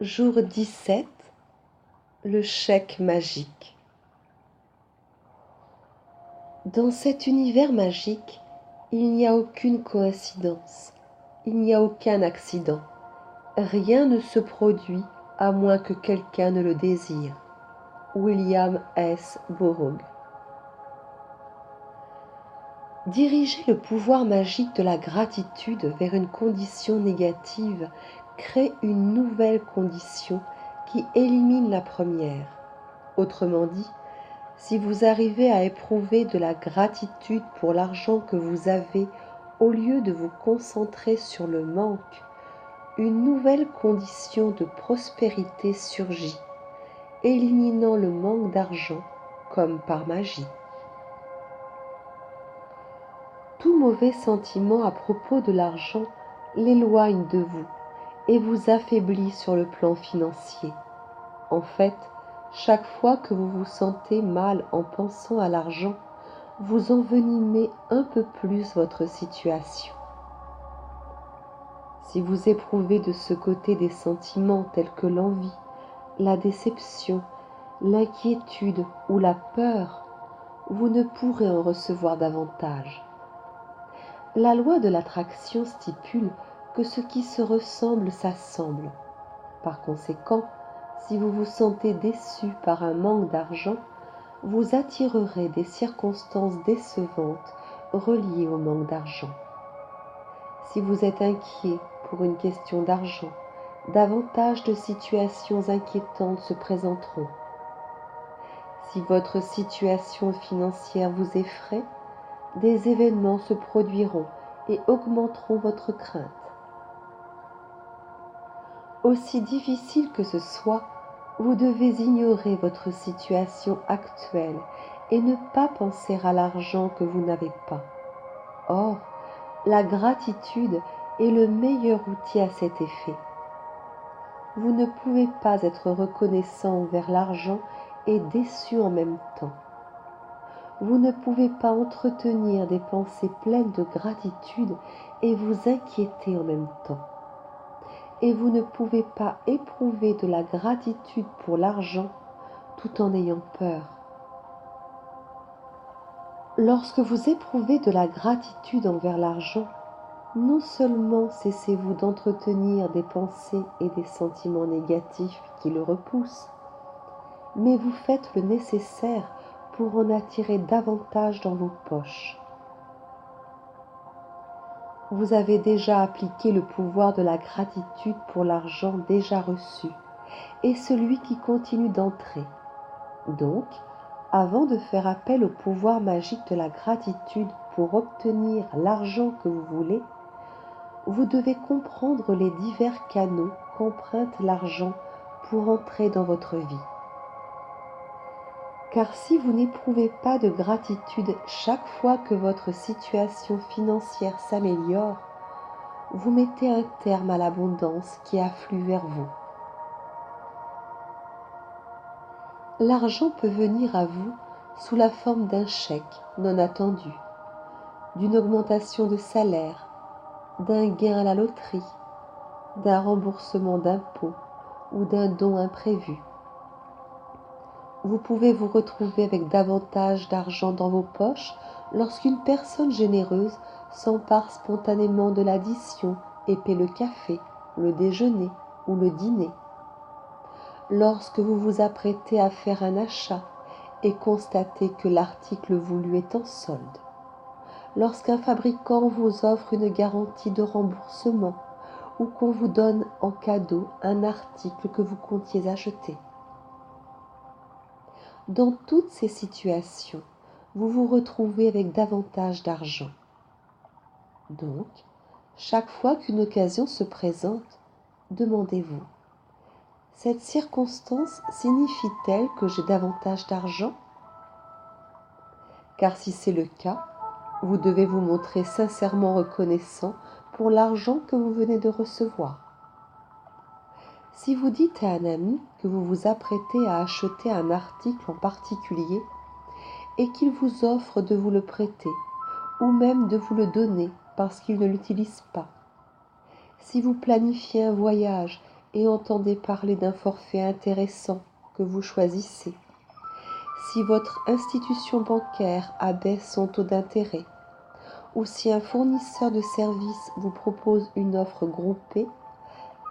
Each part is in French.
Jour 17, le chèque magique. Dans cet univers magique, il n'y a aucune coïncidence, il n'y a aucun accident. Rien ne se produit à moins que quelqu'un ne le désire. William S. Burroughs. Diriger le pouvoir magique de la gratitude vers une condition négative crée une nouvelle condition qui élimine la première. Autrement dit, si vous arrivez à éprouver de la gratitude pour l'argent que vous avez au lieu de vous concentrer sur le manque, une nouvelle condition de prospérité surgit, éliminant le manque d'argent comme par magie. Tout mauvais sentiment à propos de l'argent l'éloigne de vous et vous affaiblit sur le plan financier. En fait, chaque fois que vous vous sentez mal en pensant à l'argent, vous envenimez un peu plus votre situation. Si vous éprouvez de ce côté des sentiments tels que l'envie, la déception, l'inquiétude ou la peur, vous ne pourrez en recevoir davantage. La loi de l'attraction stipule que ce qui se ressemble s'assemble. Par conséquent, si vous vous sentez déçu par un manque d'argent, vous attirerez des circonstances décevantes reliées au manque d'argent. Si vous êtes inquiet pour une question d'argent, davantage de situations inquiétantes se présenteront. Si votre situation financière vous effraie, des événements se produiront et augmenteront votre crainte. Aussi difficile que ce soit, vous devez ignorer votre situation actuelle et ne pas penser à l'argent que vous n'avez pas. Or, la gratitude est le meilleur outil à cet effet. Vous ne pouvez pas être reconnaissant envers l'argent et déçu en même temps. Vous ne pouvez pas entretenir des pensées pleines de gratitude et vous inquiéter en même temps. Et vous ne pouvez pas éprouver de la gratitude pour l'argent tout en ayant peur. Lorsque vous éprouvez de la gratitude envers l'argent, non seulement cessez-vous d'entretenir des pensées et des sentiments négatifs qui le repoussent, mais vous faites le nécessaire pour en attirer davantage dans vos poches. Vous avez déjà appliqué le pouvoir de la gratitude pour l'argent déjà reçu et celui qui continue d'entrer. Donc, avant de faire appel au pouvoir magique de la gratitude pour obtenir l'argent que vous voulez, vous devez comprendre les divers canaux qu'emprunte l'argent pour entrer dans votre vie. Car si vous n'éprouvez pas de gratitude chaque fois que votre situation financière s'améliore, vous mettez un terme à l'abondance qui afflue vers vous. L'argent peut venir à vous sous la forme d'un chèque non attendu, d'une augmentation de salaire, d'un gain à la loterie, d'un remboursement d'impôts ou d'un don imprévu. Vous pouvez vous retrouver avec davantage d'argent dans vos poches lorsqu'une personne généreuse s'empare spontanément de l'addition et paie le café, le déjeuner ou le dîner. Lorsque vous vous apprêtez à faire un achat et constatez que l'article voulu est en solde. Lorsqu'un fabricant vous offre une garantie de remboursement ou qu'on vous donne en cadeau un article que vous comptiez acheter. Dans toutes ces situations, vous vous retrouvez avec davantage d'argent. Donc, chaque fois qu'une occasion se présente, demandez-vous, cette circonstance signifie-t-elle que j'ai davantage d'argent ? Car si c'est le cas, vous devez vous montrer sincèrement reconnaissant pour l'argent que vous venez de recevoir. Si vous dites à un ami que vous vous apprêtez à acheter un article en particulier et qu'il vous offre de vous le prêter ou même de vous le donner parce qu'il ne l'utilise pas, si vous planifiez un voyage et entendez parler d'un forfait intéressant que vous choisissez. Si votre institution bancaire abaisse son taux d'intérêt, ou si un fournisseur de services vous propose une offre groupée,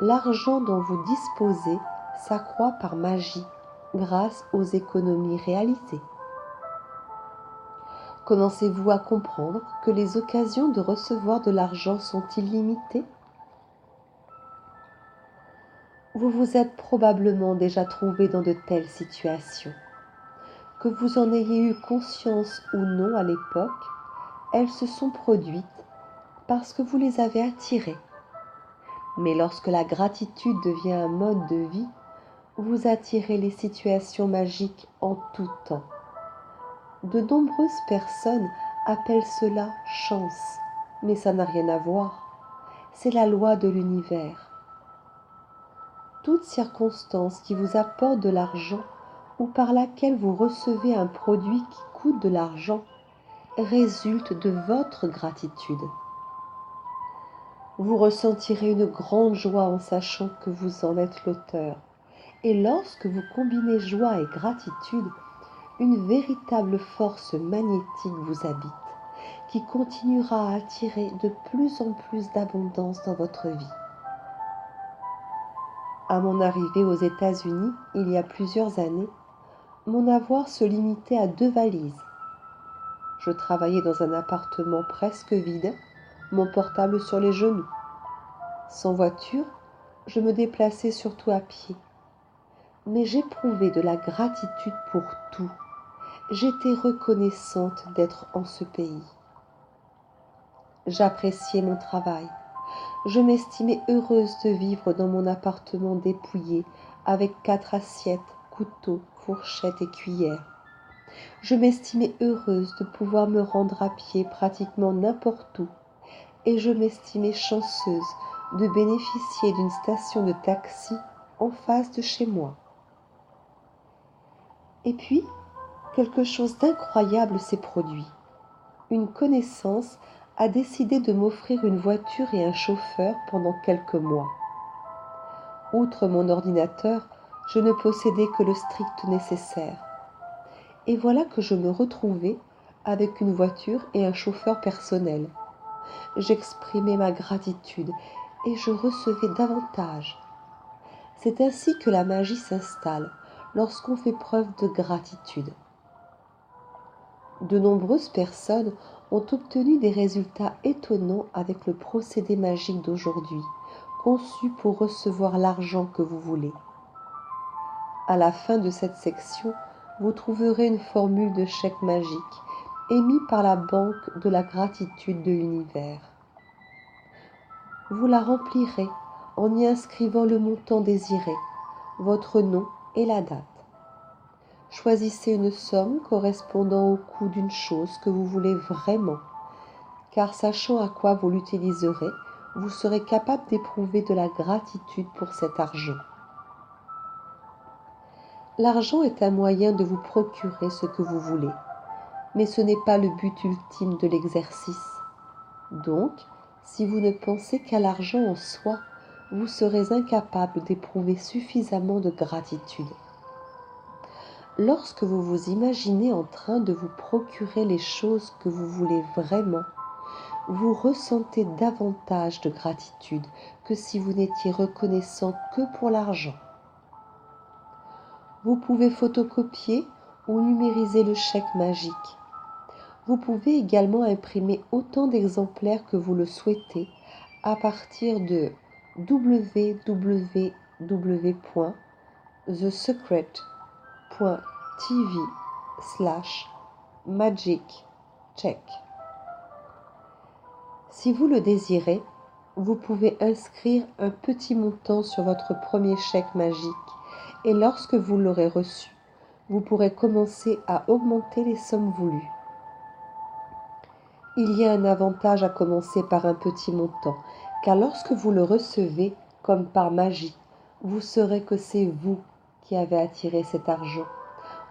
l'argent dont vous disposez s'accroît par magie grâce aux économies réalisées. Commencez-vous à comprendre que les occasions de recevoir de l'argent sont illimitées? Vous vous êtes probablement déjà trouvé dans de telles situations. Que vous en ayez eu conscience ou non à l'époque, elles se sont produites parce que vous les avez attirées. Mais lorsque la gratitude devient un mode de vie, vous attirez les situations magiques en tout temps. De nombreuses personnes appellent cela chance, mais ça n'a rien à voir. C'est la loi de l'univers. Toute circonstance qui vous apporte de l'argent ou par laquelle vous recevez un produit qui coûte de l'argent résulte de votre gratitude. Vous ressentirez une grande joie en sachant que vous en êtes l'auteur. Et lorsque vous combinez joie et gratitude, une véritable force magnétique vous habite, qui continuera à attirer de plus en plus d'abondance dans votre vie. À mon arrivée aux États-Unis, il y a plusieurs années, mon avoir se limitait à 2 valises. Je travaillais dans un appartement presque vide, mon portable sur les genoux. Sans voiture, je me déplaçais surtout à pied. Mais j'éprouvais de la gratitude pour tout. J'étais reconnaissante d'être en ce pays. J'appréciais mon travail. Je m'estimais heureuse de vivre dans mon appartement dépouillé avec 4 assiettes, couteaux, fourchettes et cuillères. Je m'estimais heureuse de pouvoir me rendre à pied pratiquement n'importe où et je m'estimais chanceuse de bénéficier d'une station de taxi en face de chez moi. Et puis, quelque chose d'incroyable s'est produit. Une connaissance a décidé de m'offrir une voiture et un chauffeur pendant quelques mois. Outre mon ordinateur, je ne possédais que le strict nécessaire. Et voilà que je me retrouvais avec une voiture et un chauffeur personnel. J'exprimais ma gratitude et je recevais davantage. C'est ainsi que la magie s'installe lorsqu'on fait preuve de gratitude. De nombreuses personnes ont obtenu des résultats étonnants avec le procédé magique d'aujourd'hui, conçu pour recevoir l'argent que vous voulez. À la fin de cette section, vous trouverez une formule de chèque magique émise par la Banque de la Gratitude de l'Univers. Vous la remplirez en y inscrivant le montant désiré, votre nom et la date. Choisissez une somme correspondant au coût d'une chose que vous voulez vraiment, car sachant à quoi vous l'utiliserez, vous serez capable d'éprouver de la gratitude pour cet argent. L'argent est un moyen de vous procurer ce que vous voulez, mais ce n'est pas le but ultime de l'exercice. Donc, si vous ne pensez qu'à l'argent en soi, vous serez incapable d'éprouver suffisamment de gratitude. Lorsque vous vous imaginez en train de vous procurer les choses que vous voulez vraiment, vous ressentez davantage de gratitude que si vous n'étiez reconnaissant que pour l'argent. Vous pouvez photocopier ou numériser le chèque magique. Vous pouvez également imprimer autant d'exemplaires que vous le souhaitez à partir de www.thesecret.tv/magiccheck. Si vous le désirez, vous pouvez inscrire un petit montant sur votre premier chèque magique et lorsque vous l'aurez reçu, vous pourrez commencer à augmenter les sommes voulues. Il y a un avantage à commencer par un petit montant, car lorsque vous le recevez, comme par magie, vous saurez que c'est vous qui avez attiré cet argent.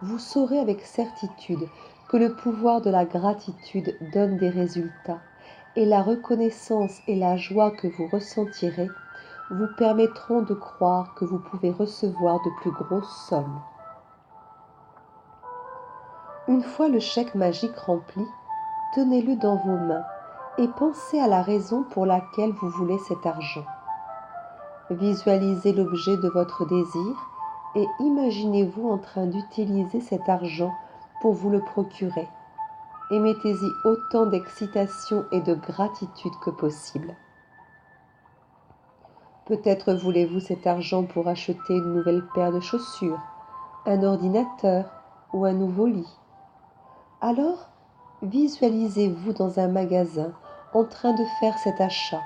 Vous saurez avec certitude que le pouvoir de la gratitude donne des résultats, et la reconnaissance et la joie que vous ressentirez vous permettront de croire que vous pouvez recevoir de plus grosses sommes. Une fois le chèque magique rempli, tenez-le dans vos mains et pensez à la raison pour laquelle vous voulez cet argent. Visualisez l'objet de votre désir et imaginez-vous en train d'utiliser cet argent pour vous le procurer. Et mettez-y autant d'excitation et de gratitude que possible. Peut-être voulez-vous cet argent pour acheter une nouvelle paire de chaussures, un ordinateur ou un nouveau lit. Alors, visualisez-vous dans un magasin en train de faire cet achat.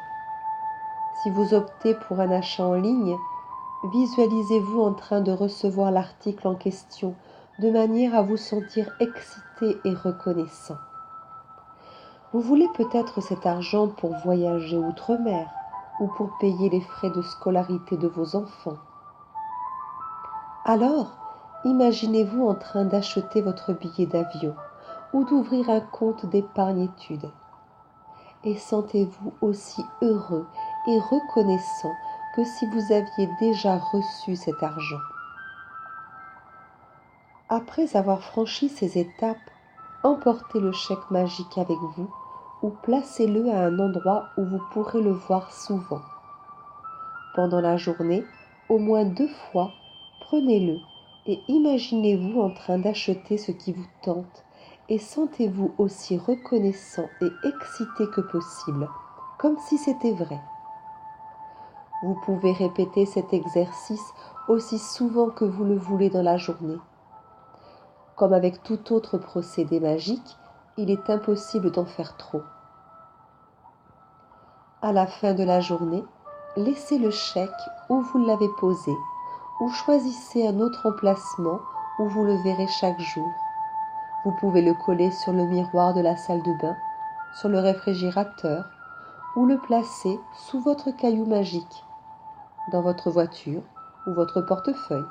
Si vous optez pour un achat en ligne, visualisez-vous en train de recevoir l'article en question de manière à vous sentir excité et reconnaissant. Vous voulez peut-être cet argent pour voyager outre-mer ou pour payer les frais de scolarité de vos enfants. Alors, imaginez-vous en train d'acheter votre billet d'avion ou d'ouvrir un compte d'épargne-études. Et sentez-vous aussi heureux et reconnaissant que si vous aviez déjà reçu cet argent. Après avoir franchi ces étapes, emportez le chèque magique avec vous ou placez-le à un endroit où vous pourrez le voir souvent. Pendant la journée, au moins 2 fois, prenez-le et imaginez-vous en train d'acheter ce qui vous tente et sentez-vous aussi reconnaissant et excité que possible, comme si c'était vrai. Vous pouvez répéter cet exercice aussi souvent que vous le voulez dans la journée. Comme avec tout autre procédé magique, il est impossible d'en faire trop. À la fin de la journée, laissez le chèque où vous l'avez posé ou choisissez un autre emplacement où vous le verrez chaque jour. Vous pouvez le coller sur le miroir de la salle de bain, sur le réfrigérateur ou le placer sous votre caillou magique, dans votre voiture ou votre portefeuille,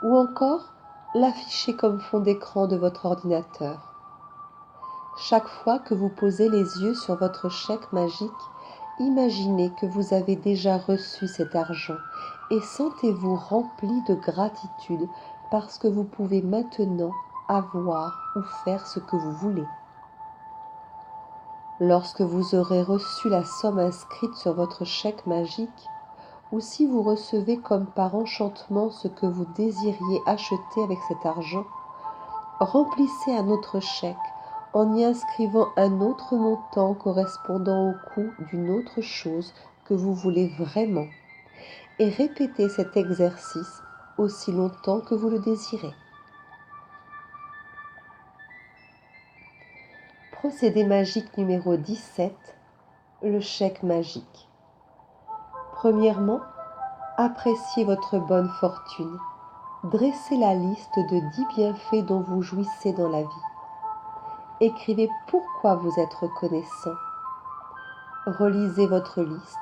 ou encore l'afficher comme fond d'écran de votre ordinateur. Chaque fois que vous posez les yeux sur votre chèque magique, imaginez que vous avez déjà reçu cet argent et sentez-vous rempli de gratitude parce que vous pouvez maintenant avoir ou faire ce que vous voulez. Lorsque vous aurez reçu la somme inscrite sur votre chèque magique, ou si vous recevez comme par enchantement ce que vous désiriez acheter avec cet argent, remplissez un autre chèque en y inscrivant un autre montant correspondant au coût d'une autre chose que vous voulez vraiment et répétez cet exercice aussi longtemps que vous le désirez. Procédé magique numéro 17, le chèque magique. Premièrement, appréciez votre bonne fortune. Dressez la liste de 10 bienfaits dont vous jouissez dans la vie. Écrivez pourquoi vous êtes reconnaissant. Relisez votre liste.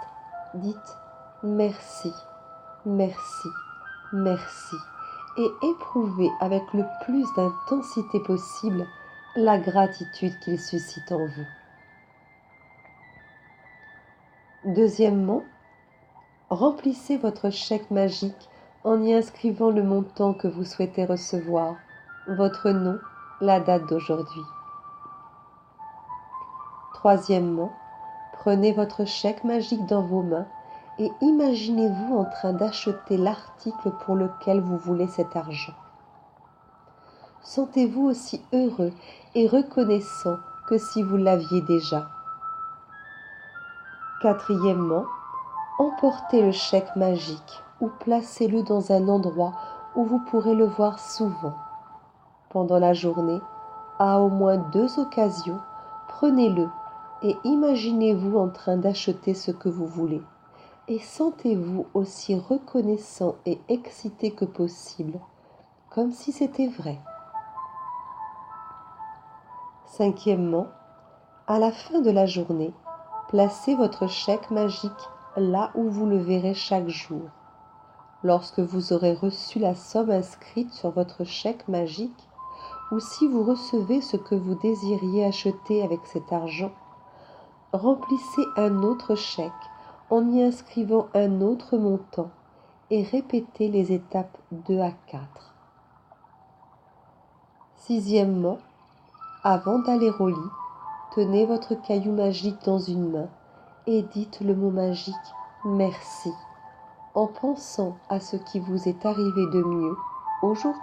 Dites merci, merci, merci et éprouvez avec le plus d'intensité possible la gratitude qu'il suscite en vous. Deuxièmement, remplissez votre chèque magique en y inscrivant le montant que vous souhaitez recevoir, votre nom, la date d'aujourd'hui. Troisièmement, prenez votre chèque magique dans vos mains et imaginez-vous en train d'acheter l'article pour lequel vous voulez cet argent. Sentez-vous aussi heureux et reconnaissant que si vous l'aviez déjà. Quatrièmement, emportez le chèque magique ou placez-le dans un endroit où vous pourrez le voir souvent. Pendant la journée, à au moins 2 occasions, prenez-le et imaginez-vous en train d'acheter ce que vous voulez. Et sentez-vous aussi reconnaissant et excité que possible, comme si c'était vrai. Cinquièmement, à la fin de la journée, placez votre chèque magique là où vous le verrez chaque jour. Lorsque vous aurez reçu la somme inscrite sur votre chèque magique, ou si vous recevez ce que vous désiriez acheter avec cet argent, remplissez un autre chèque en y inscrivant un autre montant et répétez les étapes 2 à 4. Sixièmement, avant d'aller au lit, tenez votre caillou magique dans une main et dites le mot magique « Merci » en pensant à ce qui vous est arrivé de mieux aujourd'hui.